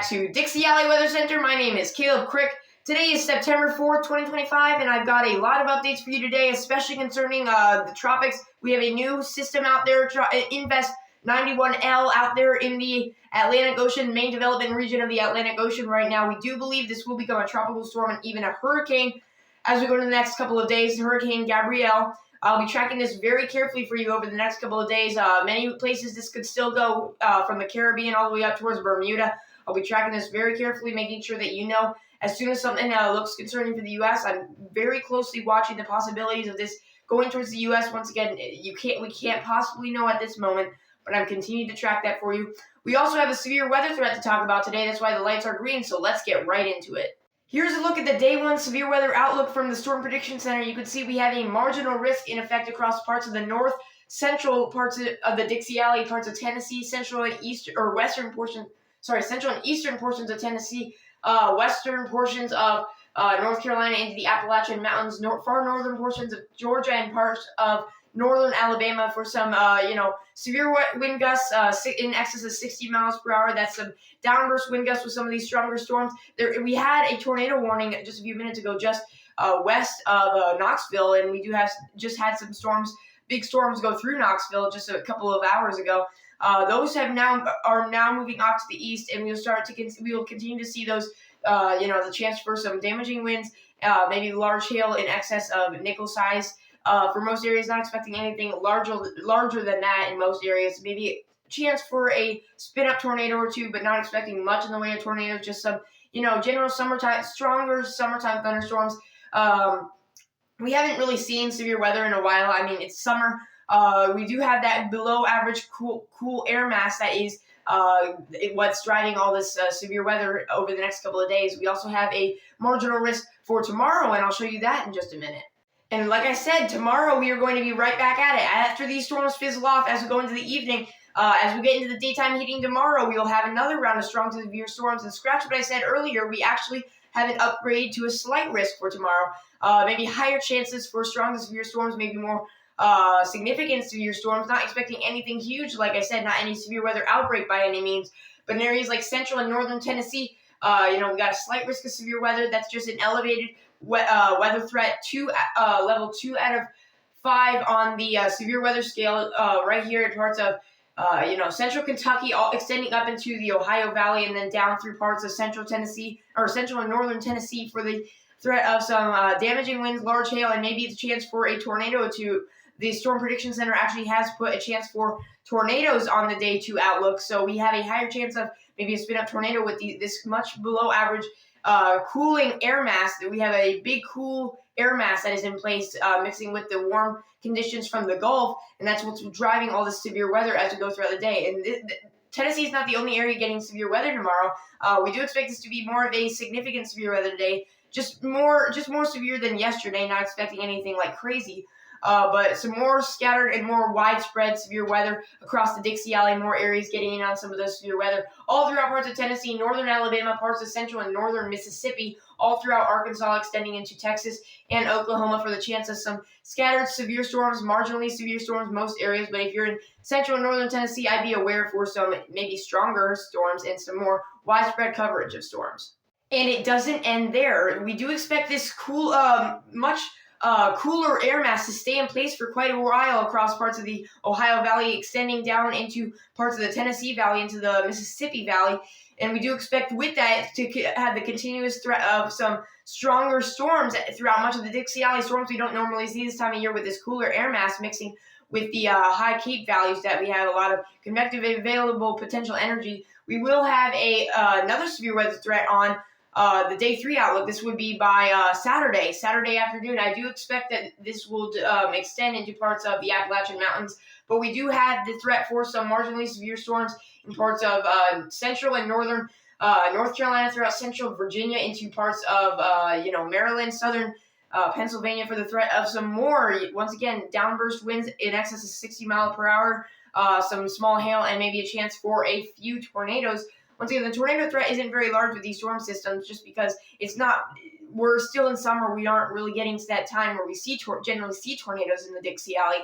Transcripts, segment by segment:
back to Dixie Alley Weather Center. My name is Caleb Crick. Today is September 4th, 2025, and I've got a lot of updates for you today, especially concerning the tropics. We have a new system out there, Invest 91L, out there in the Atlantic Ocean, main development region of the Atlantic Ocean right now. We do believe this will become a tropical storm and even a hurricane as we go to the next couple of days, Hurricane Gabrielle. I'll be tracking this very carefully for you over the next couple of days. Many places this could still go from the Caribbean all the way up towards Bermuda. I'll be tracking this very carefully, making sure that you know as soon as something looks concerning for the U.S. I'm very closely watching the possibilities of this going towards the U.S. Once again, we can't possibly know at this moment, but I'm continuing to track that for you. We also have a severe weather threat to talk about today. That's why the lights are green, so let's get right into it. Here's a look at the Day 1 severe weather outlook from the Storm Prediction Center. You can see we have a marginal risk in effect across parts of the north, central parts of the Dixie Alley, parts of Tennessee, central and eastern portions of Tennessee, western portions of North Carolina into the Appalachian Mountains, far northern portions of Georgia, and parts of northern Alabama for some, severe wind gusts in excess of 60 miles per hour. That's some downburst wind gusts with some of these stronger storms. We had a tornado warning just a few minutes ago, just west of Knoxville, and we just had some big storms go through Knoxville just a couple of hours ago. Those are now moving off to the east, and we will continue to see those. The chance for some damaging winds, maybe large hail in excess of nickel size. For most areas, not expecting anything larger than that in most areas. Maybe chance for a spin-up tornado or two, but not expecting much in the way of tornadoes. Just some, general stronger summertime thunderstorms. We haven't really seen severe weather in a while. I mean, it's summer. We do have that below average cool air mass that is what's driving all this severe weather over the next couple of days. We also have a marginal risk for tomorrow, and I'll show you that in just a minute. And like I said, tomorrow we are going to be right back at it. After these storms fizzle off, as we go into the evening, as we get into the daytime heating tomorrow, we will have another round of strong to severe storms. And scratch what I said earlier, we actually have an upgrade to a slight risk for tomorrow. Maybe higher chances for strong to severe storms, maybe more significant severe storms. Not expecting anything huge, like I said, not any severe weather outbreak by any means. But in areas like central and northern Tennessee, we got a slight risk of severe weather. That's just an elevated weather threat, level 2 out of 5 on the severe weather scale, right here in parts of central Kentucky, all extending up into the Ohio Valley, and then down through parts of central Tennessee or central and northern Tennessee for the threat of some damaging winds, large hail, and maybe the chance for a tornado to. The Storm Prediction Center actually has put a chance for tornadoes on the Day 2 outlook, so we have a higher chance of maybe a spin-up tornado with this much below average cooling air mass. We have a big cool air mass that is in place, mixing with the warm conditions from the Gulf, and that's what's driving all this severe weather as we go throughout the day. And Tennessee is not the only area getting severe weather tomorrow. We do expect this to be more of a significant severe weather today, just more severe than yesterday. Not expecting anything like crazy. But some more scattered and more widespread severe weather across the Dixie Alley, more areas getting in on some of those severe weather, all throughout parts of Tennessee, northern Alabama, parts of central and northern Mississippi, all throughout Arkansas, extending into Texas and Oklahoma for the chance of some scattered severe storms, marginally severe storms, most areas. But if you're in central and northern Tennessee, I'd be aware for some maybe stronger storms and some more widespread coverage of storms. And it doesn't end there. We do expect this cooler air mass to stay in place for quite a while across parts of the Ohio Valley, extending down into parts of the Tennessee Valley, into the Mississippi Valley. And we do expect with that to have the continuous threat of some stronger storms throughout much of the Dixie Alley, storms we don't normally see this time of year with this cooler air mass mixing with the high Cape values that we have a lot of convective available potential energy. We will have another severe weather threat on the Day 3 outlook. This would be by Saturday afternoon. I do expect that this will extend into parts of the Appalachian Mountains, but we do have the threat for some marginally severe storms in parts of central and northern North Carolina, throughout central Virginia, into parts of Maryland, southern Pennsylvania, for the threat of some more, once again, downburst winds in excess of 60 miles per hour, some small hail, and maybe a chance for a few tornadoes. Once again, the tornado threat isn't very large with these storm systems, just because we're still in summer. We aren't really getting to that time where we generally see tornadoes in the Dixie Alley.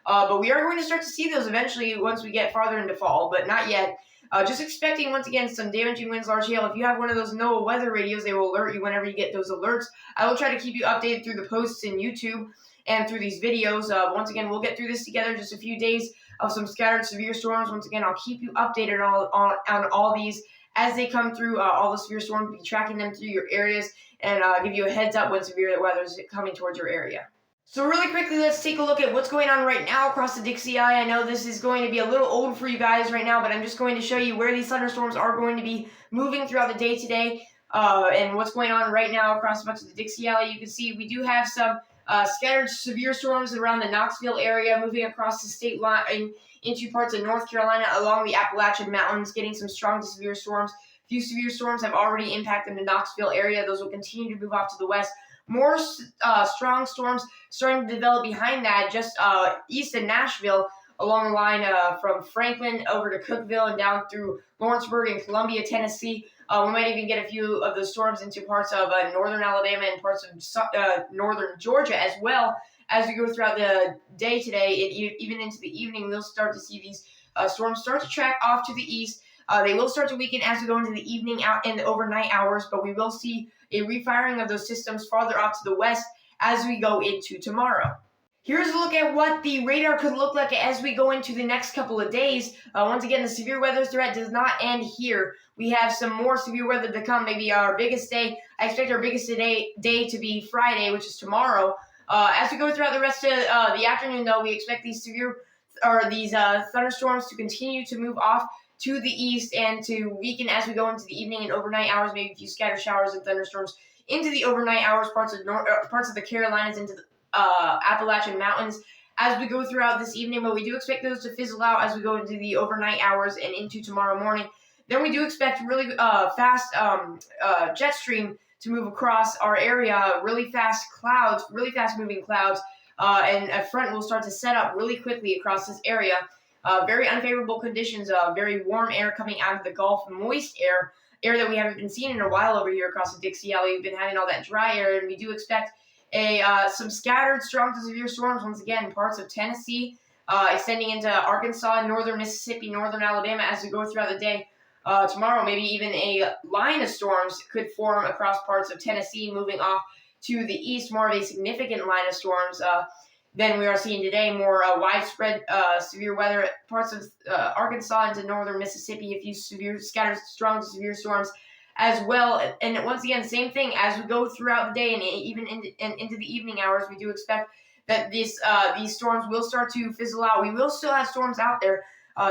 But we are going to start to see those eventually once we get farther into fall, but not yet. Just expecting, once again, some damaging winds, large hail. If you have one of those NOAA weather radios, they will alert you whenever you get those alerts. I will try to keep you updated through the posts in YouTube and through these videos. Once again, we'll get through this together. Just a few days of some scattered severe storms. Once again, I'll keep you updated on all these as they come through. All the severe storms, be tracking them through your areas and give you a heads up when severe weather is coming towards your area. So really quickly, let's take a look at what's going on right now across the Dixie Alley. I know this is going to be a little old for you guys right now, but I'm just going to show you where these thunderstorms are going to be moving throughout the day today and what's going on right now across much of the Dixie Alley. You can see we do have some scattered severe storms around the Knoxville area moving across the state line into parts of North Carolina along the Appalachian Mountains, getting some strong to severe storms. A few severe storms have already impacted the Knoxville area. Those will continue to move off to the west. More strong storms starting to develop behind that, just east of Nashville, along the line from Franklin over to Cookeville and down through Lawrenceburg and Columbia, Tennessee. We might even get a few of those storms into parts of northern Alabama and parts of northern Georgia as well. As we go throughout the day today, even into the evening, we'll start to see these storms start to track off to the east. They will start to weaken as we go into the evening out in the overnight hours, but we will see a refiring of those systems farther off to the west as we go into tomorrow. Here's a look at what the radar could look like as we go into the next couple of days. Once again, the severe weather threat does not end here. We have some more severe weather to come. Maybe our biggest day. I expect our biggest day to be Friday, which is tomorrow. As we go throughout the rest of the afternoon, though, we expect these thunderstorms to continue to move off to the east and to weaken as we go into the evening and overnight hours. Maybe a few scattered showers and thunderstorms into the overnight hours, parts of the Carolinas, into the Appalachian Mountains as we go throughout this evening. But we do expect those to fizzle out as we go into the overnight hours and into tomorrow morning. Then we do expect really fast jet stream to move across our area, really fast moving clouds, and a front will start to set up really quickly across this area. Very unfavorable conditions, very warm air coming out of the Gulf, moist air that we haven't been seeing in a while over here across the Dixie Alley. We've been having all that dry air, and we do expect some scattered strong to severe storms once again in parts of Tennessee, extending into Arkansas, northern Mississippi, northern Alabama as we go throughout the day. Tomorrow, maybe even a line of storms could form across parts of Tennessee, moving off to the east, more of a significant line of storms than we are seeing today. More widespread severe weather parts of Arkansas into northern Mississippi, a few severe scattered strong to severe storms as well. And once again, same thing as we go throughout the day and even into the evening hours. We do expect that these storms will start to fizzle out. We will still have storms out there.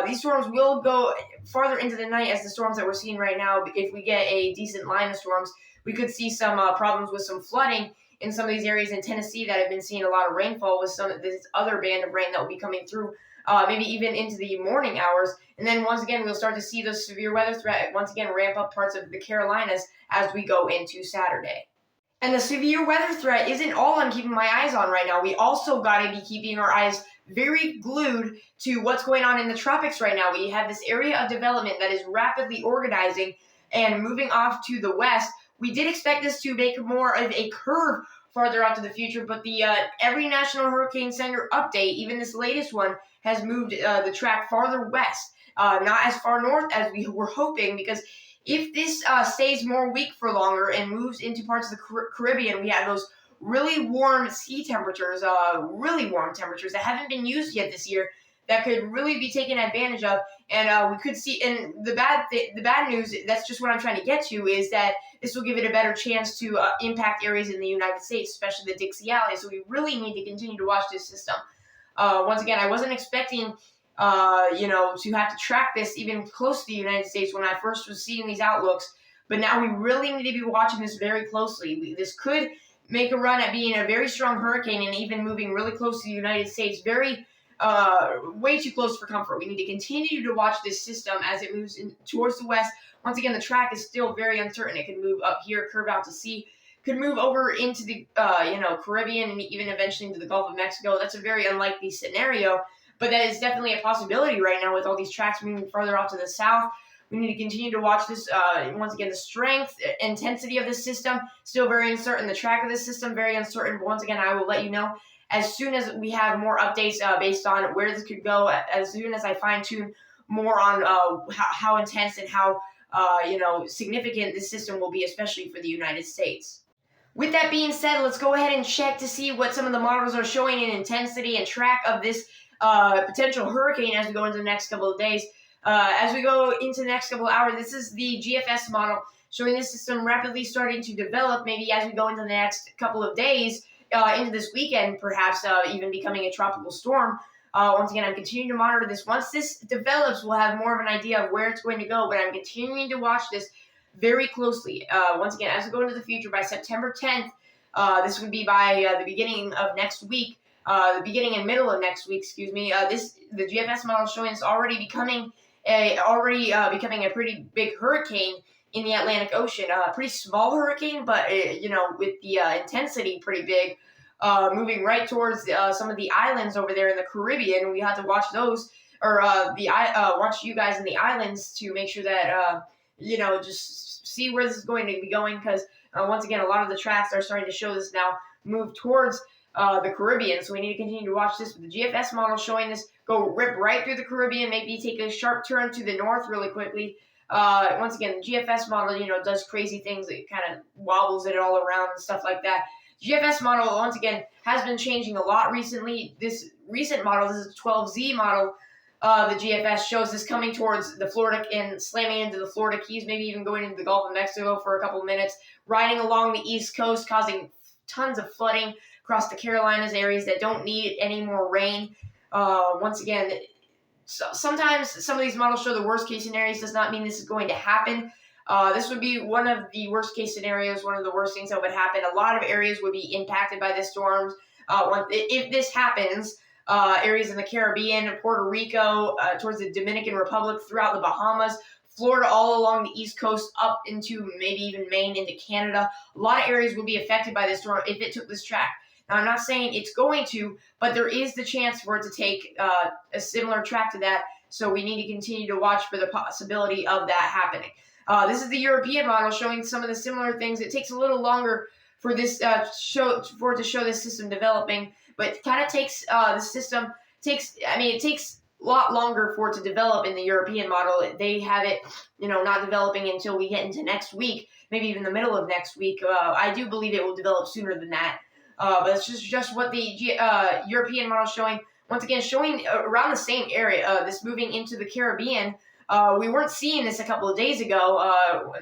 These storms will go farther into the night as the storms that we're seeing right now. If we get a decent line of storms, we could see some problems with some flooding in some of these areas in Tennessee that have been seeing a lot of rainfall with some of this other band of rain that will be coming through, maybe even into the morning hours. And then once again, we'll start to see the severe weather threat once again ramp up parts of the Carolinas as we go into Saturday. And the severe weather threat isn't all I'm keeping my eyes on right now. We also got to be keeping our eyes very glued to what's going on in the tropics right now. We have this area of development that is rapidly organizing and moving off to the west. We did expect this to make more of a curve farther out to the future, but the every National Hurricane Center update, even this latest one, has moved the track farther west, not as far north as we were hoping, because if this stays more weak for longer and moves into parts of the Caribbean, we have those really warm sea temperatures, really warm temperatures that haven't been used yet this year, that could really be taken advantage of. And we could see, and the bad news, that's just what I'm trying to get to, is that this will give it a better chance to impact areas in the United States, especially the Dixie Alley. So we really need to continue to watch this system. Once again, I wasn't expecting, to have to track this even close to the United States when I first was seeing these outlooks. But now we really need to be watching this very closely. This could make a run at being a very strong hurricane and even moving really close to the United States. Way too close for comfort. We need to continue to watch this system as it moves towards the west. Once again, the track is still very uncertain. It can move up here, curve out to sea, could move over into the Caribbean and even eventually into the Gulf of Mexico. That's a very unlikely scenario, but that is definitely a possibility right now with all these tracks moving further off to the south. We need to continue to watch this. Once again, the strength, intensity of this system, still very uncertain. The track of this system, very uncertain. But once again, I will let you know as soon as we have more updates based on where this could go, as soon as I fine-tune more on how intense and how significant this system will be, especially for the United States. With that being said, let's go ahead and check to see what some of the models are showing in intensity and track of this potential hurricane as we go into the next couple of days. As we go into the next couple of hours, this is the GFS model showing this system rapidly starting to develop, maybe as we go into the next couple of days, into this weekend, perhaps even becoming a tropical storm. Once again, I'm continuing to monitor this. Once this develops, we'll have more of an idea of where it's going to go, but I'm continuing to watch this very closely. Once again, as we go into the future, by September 10th, this would be by the beginning of next week, the beginning and middle of next week, excuse me. The GFS model is showing us already becoming a pretty big hurricane in the Atlantic Ocean. A pretty small hurricane, but with the intensity pretty big, moving right towards some of the islands over there in the Caribbean. We have to watch those, or watch you guys in the islands to make sure that just see where this is going to be going, because once again, a lot of the tracks are starting to show this now move towards the Caribbean, so we need to continue to watch this. With the GFS model showing this go rip right through the Caribbean, maybe take a sharp turn to the north really quickly. Once again, the GFS model, does crazy things. It kind of wobbles it all around and stuff like that. GFS model, once again, has been changing a lot recently. This recent model, this is the 12Z model, the GFS shows this coming towards the Florida and slamming into the Florida Keys, maybe even going into the Gulf of Mexico for a couple of minutes, riding along the East Coast, causing tons of flooding across the Carolinas, areas that don't need any more rain. Once again, sometimes some of these models show the worst case scenarios. Does not mean this is going to happen. This would be one of the worst case scenarios, one of the worst things that would happen. A lot of areas would be impacted by this storms. If this happens, areas in the Caribbean, Puerto Rico, towards the Dominican Republic, throughout the Bahamas, Florida, all along the East Coast, up into maybe even Maine, into Canada. A lot of areas would be affected by this storm if it took this track. Now, I'm not saying it's going to, but there is the chance for it to take a similar track to that, so we need to continue to watch for the possibility of that happening. This is the European model showing some of the similar things. It takes a little longer for this it to show this system developing, but it kind of takes it takes a lot longer for it to develop in the European model. They have it, not developing until we get into next week, maybe even the middle of next week. I do believe it will develop sooner than that. But it's just what the European model is showing. Once again, showing around the same area, this moving into the Caribbean. We weren't seeing this a couple of days ago,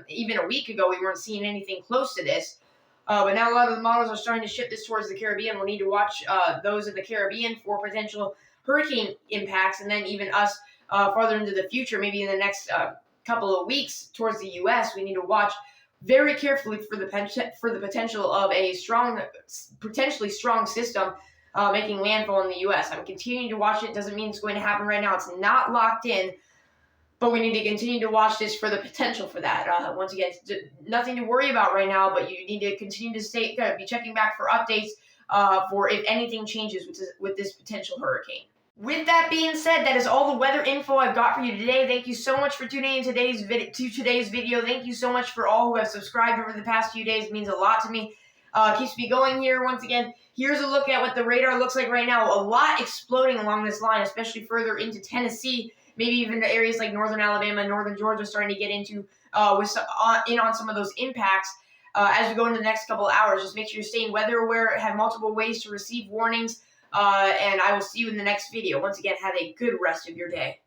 even a week ago, we weren't seeing anything close to this. But now a lot of the models are starting to shift this towards the Caribbean. We'll need to watch those in the Caribbean for potential hurricane impacts, and then even us farther into the future, maybe in the next couple of weeks towards the U.S., we need to watch very carefully for the potential of a potentially strong system making landfall in the U.S. I'm continuing to watch it. Doesn't mean it's going to happen right now. It's not locked in, but we need to continue to watch this for the potential for that. Once again, nothing to worry about right now, but you need to continue to be checking back for updates for if anything changes with this potential hurricane. With that being said, that is all the weather info I've got for you today. Thank you so much for tuning in to today's video. Thank you so much for all who have subscribed over the past few days. It means a lot to me. Keeps me going here. Once again, here's a look at what the radar looks like right now. A lot exploding along this line, especially further into Tennessee, maybe even to areas like northern Alabama, northern Georgia, starting to get into on some of those impacts. As we go into the next couple of hours, just make sure you're staying weather aware, have multiple ways to receive warnings, and I will see you in the next video. Once again, have a good rest of your day.